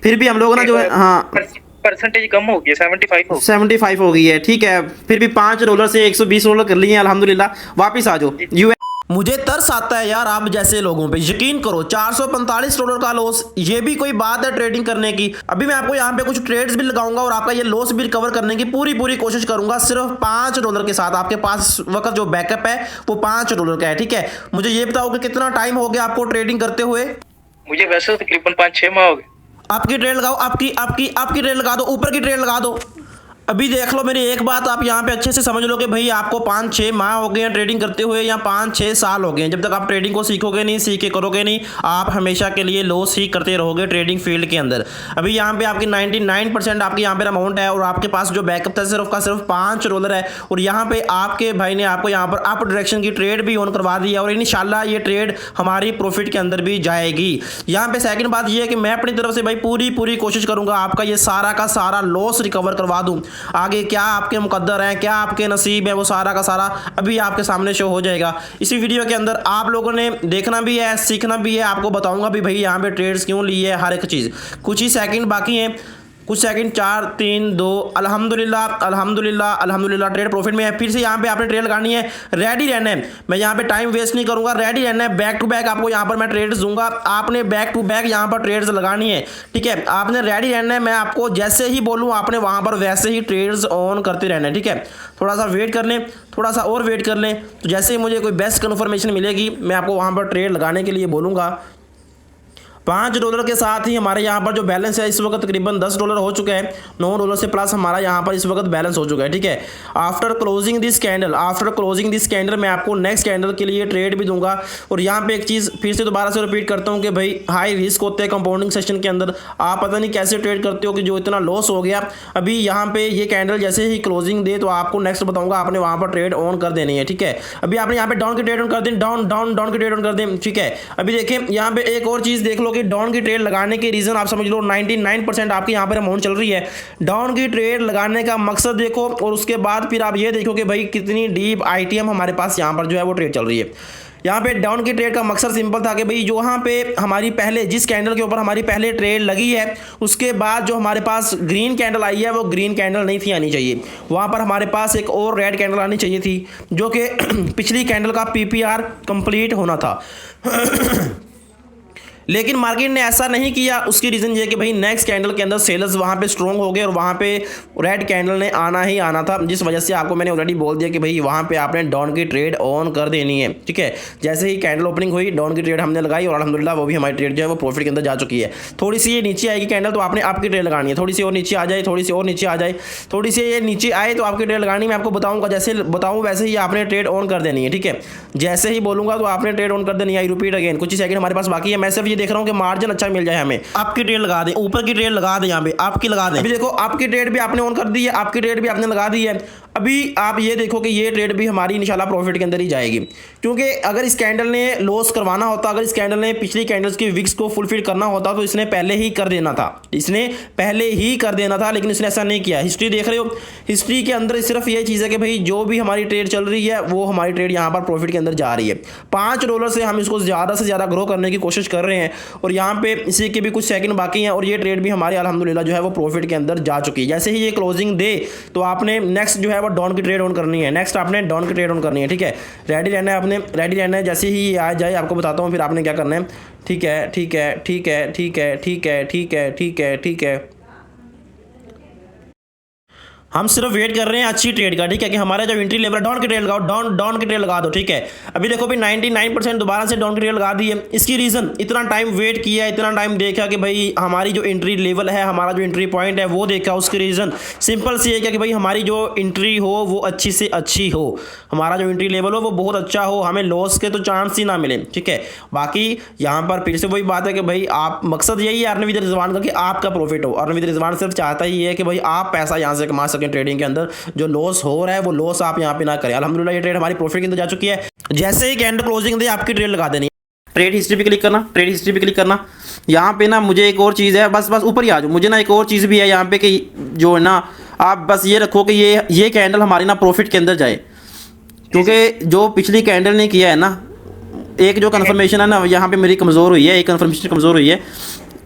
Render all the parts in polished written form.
फिर भी हम लोग ना जो है, हाँ परसेंटेज कम हो गया, 75 हो 75 हो गई है, ठीक है। फिर भी $5 से 120 डॉलर कर लिए हैं, अल्हम्दुलिल्लाह। वापिस आ जाओ गई। मुझे तरस आता है यार आप जैसे लोगों पे। यकीन करो $445 का लॉस, ये भी कोई बात है ट्रेडिंग करने की? अभी मैं आपको यहाँ पे कुछ ट्रेड्स भी लगाऊंगा और आपका ये लॉस भी रिकवर करने की पूरी पूरी कोशिश करूंगा, सिर्फ $5 के साथ। आपके पास इस वक्त जो बैकअप है वो $5 का है, ठीक है। मुझे ये बताओ कि कितना टाइम हो गया आपको ट्रेडिंग करते हुए? मुझे वैसे तो तकरीबन 5-6 माह हो गए। आपकी ट्रेड लगाओ, आपकी आपकी आपकी ट्रेड लगा दो, ऊपर की ट्रेड लगा दो। अभी देख लो मेरी एक बात, आप यहाँ पे अच्छे से समझ लो कि भाई आपको 5-6 माह हो गए हैं ट्रेडिंग करते हुए, या 5-6 साल हो गए हैं। जब तक आप ट्रेडिंग को सीखोगे नहीं, सीख के करोगे नहीं, आप हमेशा के लिए लॉस ही करते रहोगे ट्रेडिंग फील्ड के अंदर। अभी यहाँ पे आपकी 99% आपकी यहाँ पे अमाउंट है और आपके पास जो बैकअप था सिर्फ का सिर्फ $5 है। और यहाँ पे आपके भाई ने आपको यहाँ पर अप डायरेक्शन की ट्रेड भी ऑन करवा दी है और इंशाल्लाह ये ट्रेड हमारी प्रॉफिट के अंदर भी जाएगी। यहाँ पे सेकंड बात ये है कि मैं अपनी तरफ से भाई पूरी पूरी कोशिश करूंगा आपका ये सारा का सारा लॉस रिकवर करवा दूं। आगे क्या आपके मुकद्दर हैं, क्या आपके नसीब है, वो सारा का सारा अभी आपके सामने शो हो जाएगा। इसी वीडियो के अंदर आप लोगों ने देखना भी है, सीखना भी है। आपको बताऊंगा भी भाई यहाँ पे ट्रेड्स क्यों ली है, हर एक चीज़। कुछ ही सेकंड बाकी हैं, कुछ सेकंड, 4 3 2, अल्हम्दुलिल्लाह अल्हम्दुलिल्लाह अल्हम्दुलिल्लाह ट्रेड प्रॉफिट में है। फिर से यहाँ पे आपने ट्रेड लगानी है, रेडी रहना है। मैं यहाँ पे टाइम वेस्ट नहीं करूँगा, रेडी रहना है। बैक टू बैक आपको यहाँ पर मैं ट्रेड्स दूंगा, आपने बैक टू बैक यहाँ पर ट्रेड्स लगानी है, ठीक है। आपने रेडी रहना है, मैं आपको जैसे ही बोलूँ आपने वहाँ पर वैसे ही ट्रेड्स ऑन करते रहना है, ठीक है। थोड़ा सा वेट कर लें, थोड़ा सा और वेट कर लें, तो जैसे ही मुझे कोई बेस्ट कन्फर्मेशन मिलेगी मैं आपको वहाँ पर ट्रेड लगाने के लिए बोलूँगा। $5 के साथ ही हमारे यहाँ पर जो बैलेंस है इस वक्त तकरीबन $10 हो चुका है। $9 से प्लस हमारा यहाँ पर इस वक्त बैलेंस हो चुका है, ठीक है। आफ्टर क्लोजिंग दिस कैंडल मैं आपको नेक्स्ट कैंडल के लिए ट्रेड भी दूंगा। और यहाँ पे एक चीज़ फिर से दोबारा से रिपीट करता हूँ कि भाई हाई रिस्क होते हैं कंपाउंडिंग सेशन के अंदर। आप पता नहीं कैसे ट्रेड करते हो कि जो इतना लॉस हो गया। अभी यहाँ पे ये कैंडल जैसे ही क्लोजिंग दे तो आपको नेक्स्ट बताऊँगा, आपने वहाँ पर ट्रेड ऑन कर देनी है, ठीक है। अभी आपने यहाँ पे डाउन की ट्रेड ऑन कर दें, डाउन की ट्रेड ऑन कर दें, ठीक है। अभी देखें यहाँ पे एक और चीज़ देख लो कि डाउन की ट्रेड लगाने के रीजन आप समझ लो 99% आपकी यहाँ पर अमाउंट चल रही है। डाउन की ट्रेड लगाने का मकसद देखो और उसके बाद फिर आप ये देखो कि भाई कितनी डीप आईटीएम हमारे पास यहाँ पर जो है वो ट्रेड चल रही है। यहाँ पे डाउन की ट्रेड का मकसद सिंपल था कि भाई जो यहाँ पे हमारी पहले जिस कैंडल के ऊपर हमारी पहले ट्रेड लगी है उसके बाद जो हमारे पास ग्रीन कैंडल आई है वो ग्रीन कैंडल नहीं थी आनी चाहिए, वहाँ पर हमारे पास एक और रेड कैंडल आनी चाहिए थी जो कि पिछली कैंडल का पीपीआर कंप्लीट होना था। लेकिन मार्केट ने ऐसा नहीं किया। उसकी रीज़न ये कि भाई नेक्स्ट कैंडल के अंदर सेलर्स वहाँ पे स्ट्रॉन्ग हो गए और वहाँ पे रेड कैंडल ने आना ही आना था, जिस वजह से आपको मैंने ऑलरेडी बोल दिया कि भाई वहाँ पे आपने डाउन की ट्रेड ऑन कर देनी है, ठीक है। जैसे ही कैंडल ओपनिंग हुई डाउन की ट्रेड हमने लगाई और अल्हम्दुलिल्लाह वो भी हमारी ट्रेड जो है वो प्रॉफिट के अंदर जा चुकी है। थोड़ी सी ये नीचे आएगी कैंडल तो आपने आपकी ट्रेड लगानी है, थोड़ी सी और नीचे आ जाए, थोड़ी सी और नीचे आ जाए, थोड़ी सी ये नीचे आए तो आपकी ट्रेड लगानी। मैं आपको बताऊँगा, जैसे बताऊँ वैसे ही आपने ट्रेड ऑन कर देनी है, ठीक है। जैसे ही बोलूँगा तो आपने ट्रेड ऑन कर देनी है। आई रिपीट अगेन, कुछ ही सेकंड हमारे पास बाकी है। मैं सिर्फ ये देख रहा हूँ कि मार्जिन अच्छा मिल जाए हमें। आपकी ट्रेड लगा दें, ऊपर की ट्रेड लगा दें, यहाँ पे आपकी लगा दें। अभी देखो आपकी ट्रेड भी आपने ऑन कर दी है, आपकी ट्रेड भी आपने लगा दी है। अभी आप ये देखो कि ये ट्रेड भी हमारी इंशाल्लाह प्रॉफिट के अंदर ही जाएगी, क्योंकि अगर इस कैंडल ने लॉस करवाना होता, अगर इस कैंडल ने पिछली कैंडल्स की विक्स को फुलफिल करना होता तो इसने पहले ही कर देना था, इसने पहले ही कर देना था, लेकिन इसने ऐसा नहीं किया। हिस्ट्री देख रहे हो, हिस्ट्री के अंदर सिर्फ ये चीज़ है कि भाई जो भी हमारी ट्रेड चल रही है वो हमारी ट्रेड यहाँ पर प्रॉफिट के अंदर जा रही है। $5 से हम इसको ज़्यादा से ज़्यादा ग्रो करने की कोशिश कर रहे हैं और यहाँ पे इसी के भी कुछ सेकंड बाकी हैं और ये ट्रेड भी हमारी अल्हम्दुलिल्लाह जो है वो प्रॉफिट के अंदर जा चुकी है। जैसे ही ये क्लोजिंग दे तो आपने नेक्स्ट जो है वो डाउन की ट्रेड ऑन करनी है, नेक्स्ट आपने डाउन की ट्रेड ऑन करनी है, ठीक है। रेडी रहना है, आपने रेडी रहना है। जैसे ही ये आ जाए आपको बताता हूँ फिर आपने क्या करना है, ठीक है ठीक है ठीक है ठीक है ठीक है ठीक है ठीक है ठीक है। हम सिर्फ वेट कर रहे हैं अच्छी ट्रेड का, ठीक है, कि हमारा जो एंट्री लेवल डाउन की ट्रेड लगाओ, डाउन की ट्रेड लगा दो, ठीक है। अभी देखो भाई 99% दोबारा से डाउन की ट्रेड लगा दी है। इसकी रीज़न इतना टाइम वेट किया, इतना टाइम देखा कि भाई हमारी जो एंट्री लेवल है, हमारा जो एंट्री पॉइंट है वो देखा। उसकी रीज़न सिंपल सी है क्या कि भाई हमारी जो एंट्री हो वो अच्छी से अच्छी हो, हमारा जो एंट्री लेवल हो वो बहुत अच्छा हो, हमें लॉस के तो चांस ही ना मिले, ठीक है। बाकी यहाँ पर फिर से वही बात है कि भाई आप मकसद यही है अर्न विद रिजवान का कि आपका प्रॉफिट हो। अर्न विद रिजवान सिर्फ चाहता ही है कि भाई आप पैसा यहाँ से कमा सकें ट्रेडिंग के अंदर, जो लॉस हो रहा है वो लॉस आप यहाँ पे ना करें। अल्हम्दुलिल्लाह ये ट्रेड हमारी प्रॉफिट के अंदर जा चुकी है। जैसे ही कैंडल क्लोजिंग दे आपकी ट्रेड लगा देनी है। ट्रेड हिस्ट्री पे क्लिक करना, ट्रेड हिस्ट्री पे क्लिक करना। यहाँ पे ना मुझे एक और चीज़ है, बस ऊपर ही आ जाओ। मुझे ना एक और चीज़ भी है यहाँ पे कि जो है ना आप बस ये रखो कि ये कैंडल हमारी ना प्रॉफिट के अंदर जाए, क्योंकि जो पिछली कैंडल ने किया है ना, एक जो कन्फर्मेशन है ना यहाँ पे मेरी कमज़ोर हुई है, एक कन्फर्मेशन कमज़ोर हुई है।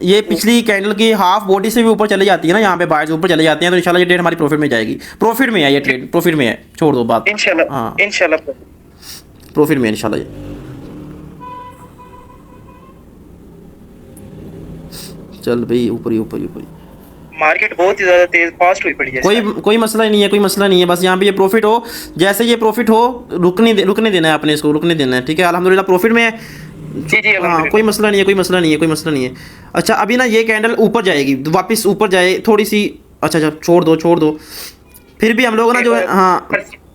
ये पिछली कैंडल की हाफ बॉडी से भी ऊपर चले जाती है ना, यहाँ पे बाहर से ऊपर चले जाते हैं, तो इंशाल्लाह ये ट्रेड हमारी प्रॉफिट में जाएगी। प्रॉफिट में है ये ट्रेड, प्रॉफिट में है, छोड़ दो बात। इंशाल्लाह हाँ इंशाल्लाह। प्रॉफिट में है इंशाल्लाह ये। चल भाई ऊपर ही ऊपर ही ऊपर ही। मार्केट बहुत ही ज्यादा तेज फास्ट हुई पड़ी है। कोई मसला ही नहीं है, कोई मसला नहीं है, बस यहाँ पे ये प्रॉफिट हो, जैसे ये प्रॉफिट हो रुकने देना है अपने, इसको रुकने देना है, ठीक है। अल्हम्दुलिल्लाह प्रॉफिट में है। जी हाँ अल्हम्दुलिल्लाह। कोई मसला नहीं है, कोई मसला नहीं है, कोई मसला नहीं है। अच्छा अभी ना ये कैंडल ऊपर जाएगी, वापस ऊपर जाए थोड़ी सी। अच्छा छोड़ दो, फिर भी हम लोग ना जो है, हाँ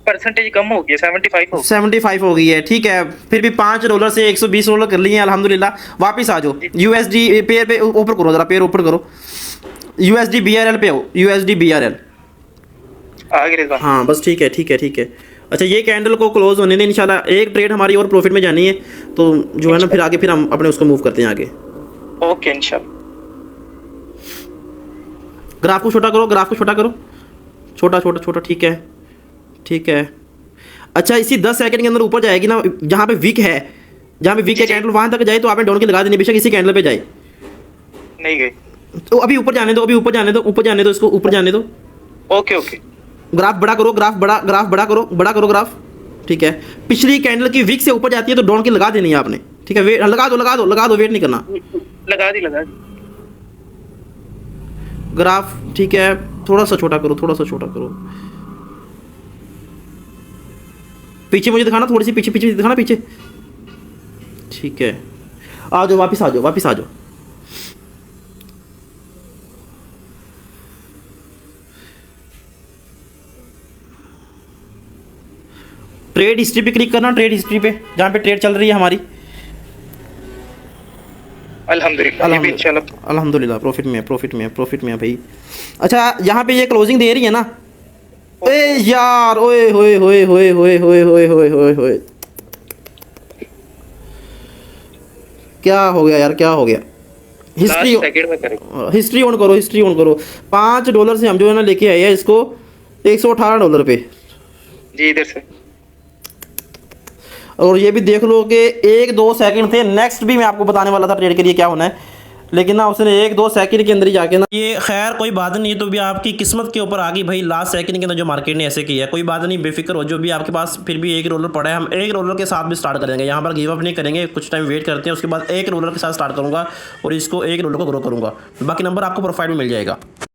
परसेंटेज कम हो गया, 75 हो 75 हो गई है, ठीक है। फिर भी $5 से 120 डॉलर कर लिए हैं अल्हम्दुलिल्लाह। वापस आ जाओ यूएसडी पेयर पे ऊपर करो, जरा पेयर ऊपर करो, यूएसडी BRL पे आओ, यूएसडी BRL आगे रिजवान। हाँ बस ठीक है। अच्छा ये कैंडल को क्लोज होने दें इंशाल्लाह, एक ट्रेड हमारी और प्रॉफिट में जानी है, तो जो है ना फिर आगे फिर हम अपने उसको मूव करते हैं आगे। ओके इंशाल्लाह। ग्राफ को छोटा करो, छोटा, ठीक है। अच्छा इसी 10 सेकंड के अंदर ऊपर जाएगी ना, जहाँ पे वीक है कैंडल, वहाँ तक जाए तो आपने डाउन की लगा देनी, बेशक इसी कैंडल पे जाए। नहीं गई तो अभी ऊपर जाने दो, इसको ऊपर जाने दो। ओके। ग्राफ बड़ा करो, बड़ा करो ग्राफ, ठीक है। पिछली कैंडल की वीक से ऊपर जाती है तो डाउन की लगा देनी है आपने, ठीक है। वेट लगा दो, वेट नहीं करना। लगा दी ग्राफ ठीक है, थोड़ा सा छोटा करो। पीछे मुझे दिखाना, थोड़ी सी पीछे दिखाना, पीछे, ठीक है। आ जाओ, वापस आ जाओ। ट्रेड हिस्ट्री पे क्लिक करना, ट्रेड हिस्ट्री पे जहाँ पे ट्रेड चल रही है हमारी। अल्हम्दुलिल्लाह प्रॉफिट में है भाई। अच्छा यहाँ पे ये क्लोजिंग दे रही है ना, ए यार ओए होए, क्या हो गया यार, क्या हो गया। हिस्ट्री ऑन करो। $5 से हम जो है ना लेके आए हैं इसको $118 पे जी, इधर से। और ये भी देख लो कि 1-2 सेकंड थे, नेक्स्ट भी मैं आपको बताने वाला था ट्रेड के लिए क्या होना है, लेकिन ना उसने 1-2 सेकंड के अंदर ही जाके ना, ये खैर कोई बात नहीं है, तो भी आपकी किस्मत के ऊपर आ गई भाई। लास्ट सेकंड के अंदर जो मार्केट ने ऐसे किया है, कोई बात नहीं, बेफिक्र हो, जो भी आपके पास फिर भी $1 पड़ा है, हम $1 के साथ भी स्टार्ट करेंगे। यहाँ पर गिव अप नहीं करेंगे, कुछ टाइम वेट करते हैं, उसके बाद $1 के साथ स्टार्ट करूँगा और इसको $1 को ग्रो करूँगा। बाकी नंबर आपको प्रोफाइल में मिल जाएगा।